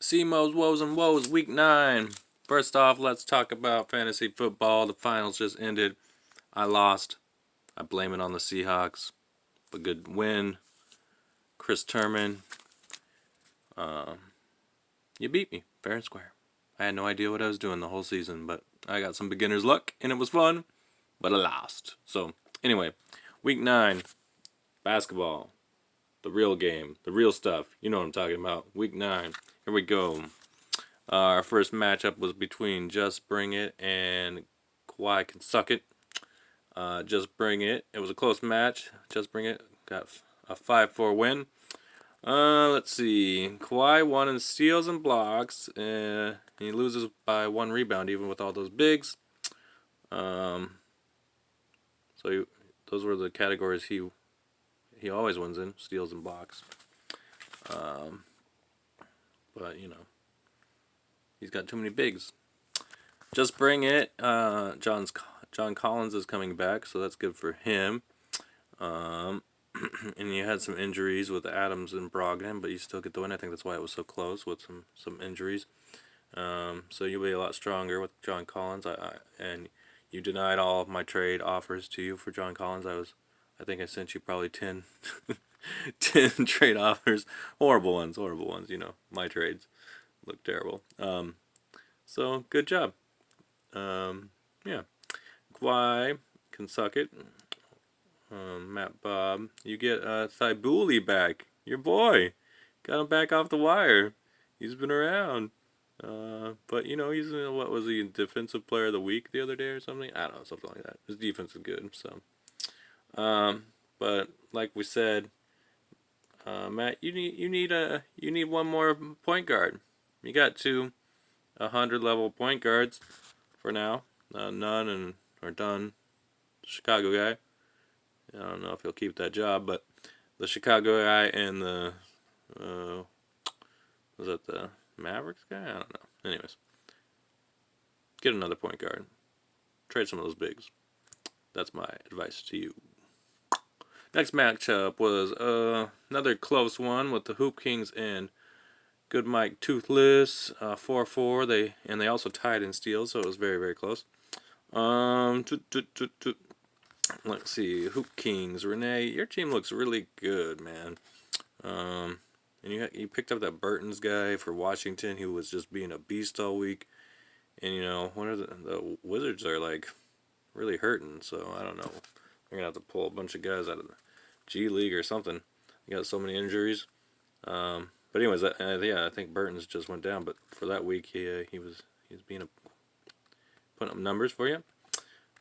CMOs, Woes, and Woes, Week 9. First off, let's talk about fantasy football. The finals just ended. I lost. I blame it on the Seahawks. A good win. Chris Terman, you beat me, fair and square. I had no idea what I was doing the whole season, but I got some beginner's luck, and it was fun, but I lost. So, anyway, Week 9, basketball. The real game, the real stuff. You know what I'm talking about. Week 9. Here we go. Our first matchup was between Just Bring It and Kawhi Can Suck It. Just Bring It. It was a close match. Just Bring It got a 5-4 win. Let's see. Kawhi won in steals and blocks. He loses by 1 rebound, even with all those bigs. Those were the categories he always wins in: steals and blocks. But you know, he's got too many bigs. Just Bring It. John Collins is coming back, so that's good for him. And you had some injuries with Adams and Brogdon, but you still get the win. I think that's why it was so close with some injuries. So you'll be a lot stronger with John Collins. And you denied all of my trade offers to you for John Collins. I think I sent you probably 10, 10 trade offers. Horrible ones. You know, my trades look terrible. So good job. Yeah. Kawhi Can Suck It. Matt Bob, you get Thibault back. Your boy. Got him back off the wire. He's been around. But, you know, he's, what was he, Defensive Player of the Week the other day or something? I don't know, something like that. His defense is good, so. But, like we said, Matt, you need one more point guard. You got 2 100-level point guards for now. Nunn or Dunn, Chicago guy. I don't know if he'll keep that job, but the Chicago guy and the was that the Mavericks guy? I don't know. Anyways, get another point guard. Trade some of those bigs. That's my advice to you. Next matchup was another close one with the Hoop Kings and Good Mike Toothless 4-4. They also tied in steals, so it was very, very close. Let's see, Hoop Kings. Renee, your team looks really good, man. And you picked up that Burton's guy for Washington, who was just being a beast all week. And you know, one of the Wizards are like really hurting, so I don't know. They're gonna have to pull a bunch of guys out of the G League or something. You got so many injuries. But anyways, yeah, I think Burton's just went down. But for that week, he was putting up numbers for you.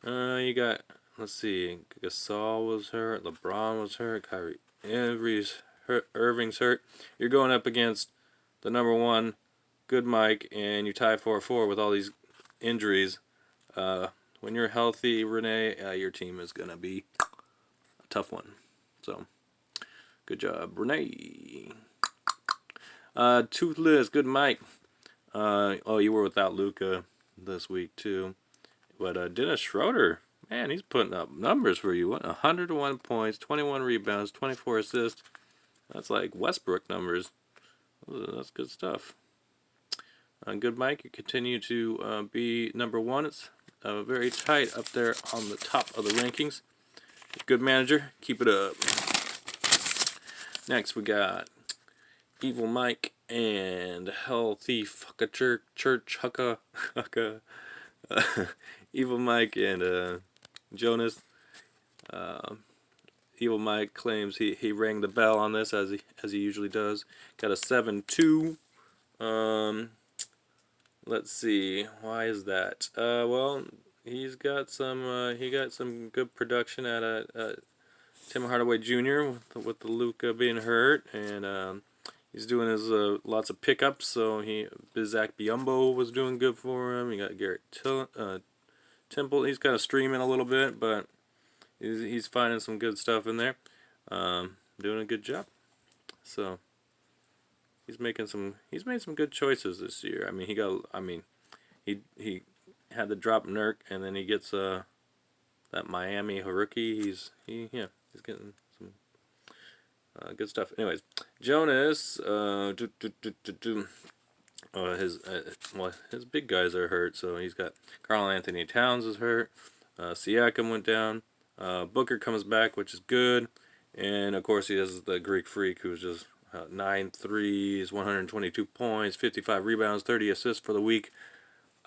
You got. Let's see, Gasol was hurt, LeBron was hurt, Kyrie Irving's hurt. You're going up against the number 1, Good Mike, and you tie 4-4 with all these injuries. When you're healthy, Renee, your team is going to be a tough one. So, good job, Renee. Toothless, Good Mike. You were without Luka this week, too. But Dennis Schroeder, man, he's putting up numbers for you. 101 points, 21 rebounds, 24 assists. That's like Westbrook numbers. That's good stuff. Good Mike, you continue to be number 1. It's very tight up there on the top of the rankings. Good manager. Keep it up. Next, we got Evil Mike and Hell Thief Hucka Church Hucka. Evil Mike and Jonas. Evil Mike claims he rang the bell on this as he usually does. Got a 7-2. Let's see. Why is that? Well, he got some good production at Tim Hardaway Jr. with the Luka being hurt, and he's doing his lots of pickups. So Bizak Biyombo was doing good for him. He got Garrett Temple. He's kind of streaming a little bit, but he's finding some good stuff in there. Doing a good job. So he's made some good choices this year. I mean, he had the drop Nurk, and then he gets that Miami Haruki. He's getting some good stuff. Anyways, Jonas, his big guys are hurt, so he's got Karl Anthony Towns is hurt. Siakam went down. Booker comes back, which is good. And of course, he has the Greek Freak, who's just 9 threes, 122 points, 55 rebounds, 30 assists for the week.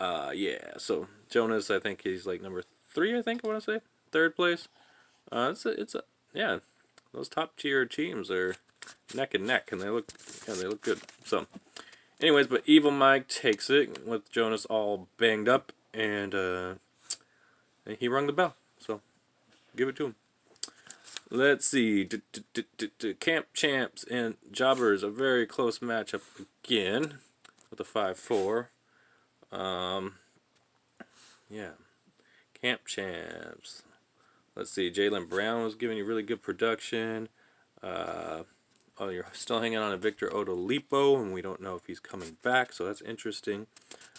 Yeah, so Jonas, I think he's like number 3, I think I want to say. 3rd place. Yeah, those top tier teams are neck and neck, and they look good. So, anyways, but Evil Mike takes it with Jonas all banged up, and he rung the bell. So, give it to him. Let's see. Camp Champs and Jobbers, a very close matchup again with a 5-4. Yeah. Camp Champs. Let's see. Jaylen Brown was giving you really good production. You're still hanging on to Victor Oladipo, and we don't know if he's coming back, so that's interesting.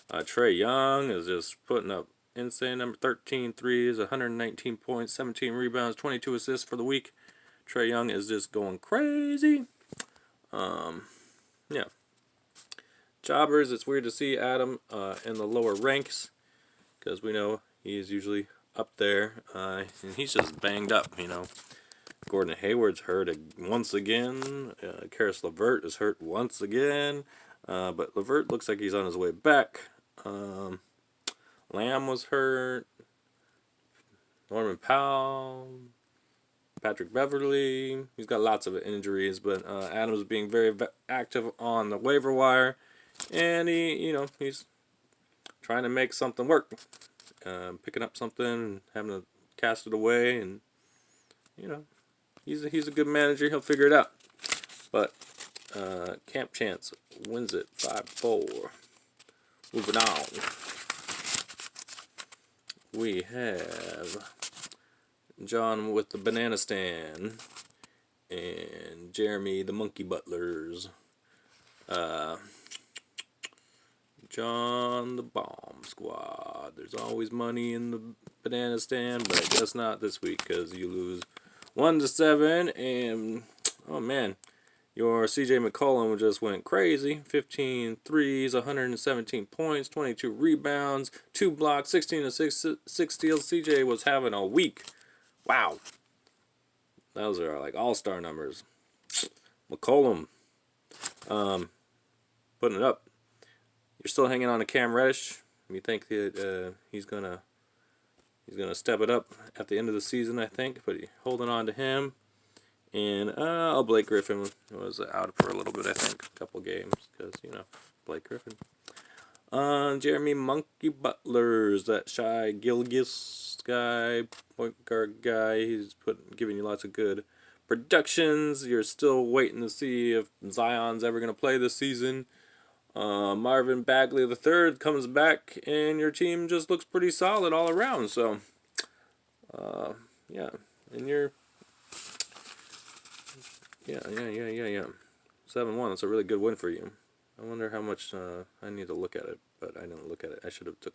Trae Young is just putting up insane number 13 threes, 119 points, 17 rebounds, 22 assists for the week. Trae Young is just going crazy. Yeah. Jobbers, it's weird to see Adam in the lower ranks, because we know he's usually up there, and he's just banged up, you know. Gordon Hayward's hurt once again. Karis LeVert is hurt once again. But LeVert looks like he's on his way back. Lamb was hurt. Norman Powell. Patrick Beverly. He's got lots of injuries, but Adams being very active on the waiver wire. And he's trying to make something work. Picking up something and having to cast it away, and he's a good manager. He'll figure it out. But Camp Chance wins it 5-4. Moving on, we have John with the banana stand and Jeremy the monkey butlers. John the bomb squad. There's always money in the banana stand, but I guess not this week because you lose 1-7, and oh man, your CJ McCollum just went crazy. 15 threes, 117 points, 22 rebounds, 2 blocks, 16 assists, 6 steals. CJ was having a week. Wow. Those are like all-star numbers. McCollum putting it up. You're still hanging on to Cam Reddish. You think that he's gonna step it up at the end of the season, I think, but you're holding on to him. And Blake Griffin was out for a little bit, I think, a couple games, because Blake Griffin. Jeremy Monkey Butlers, that Shy Gilgis guy, point guard guy. He's giving you lots of good productions. You're still waiting to see if Zion's ever gonna play this season. Marvin Bagley III comes back, and your team just looks pretty solid all around. So, yeah, and you're, yeah. 7-1. That's a really good win for you. I wonder how much. I need to look at it, but I didn't look at it. I should have took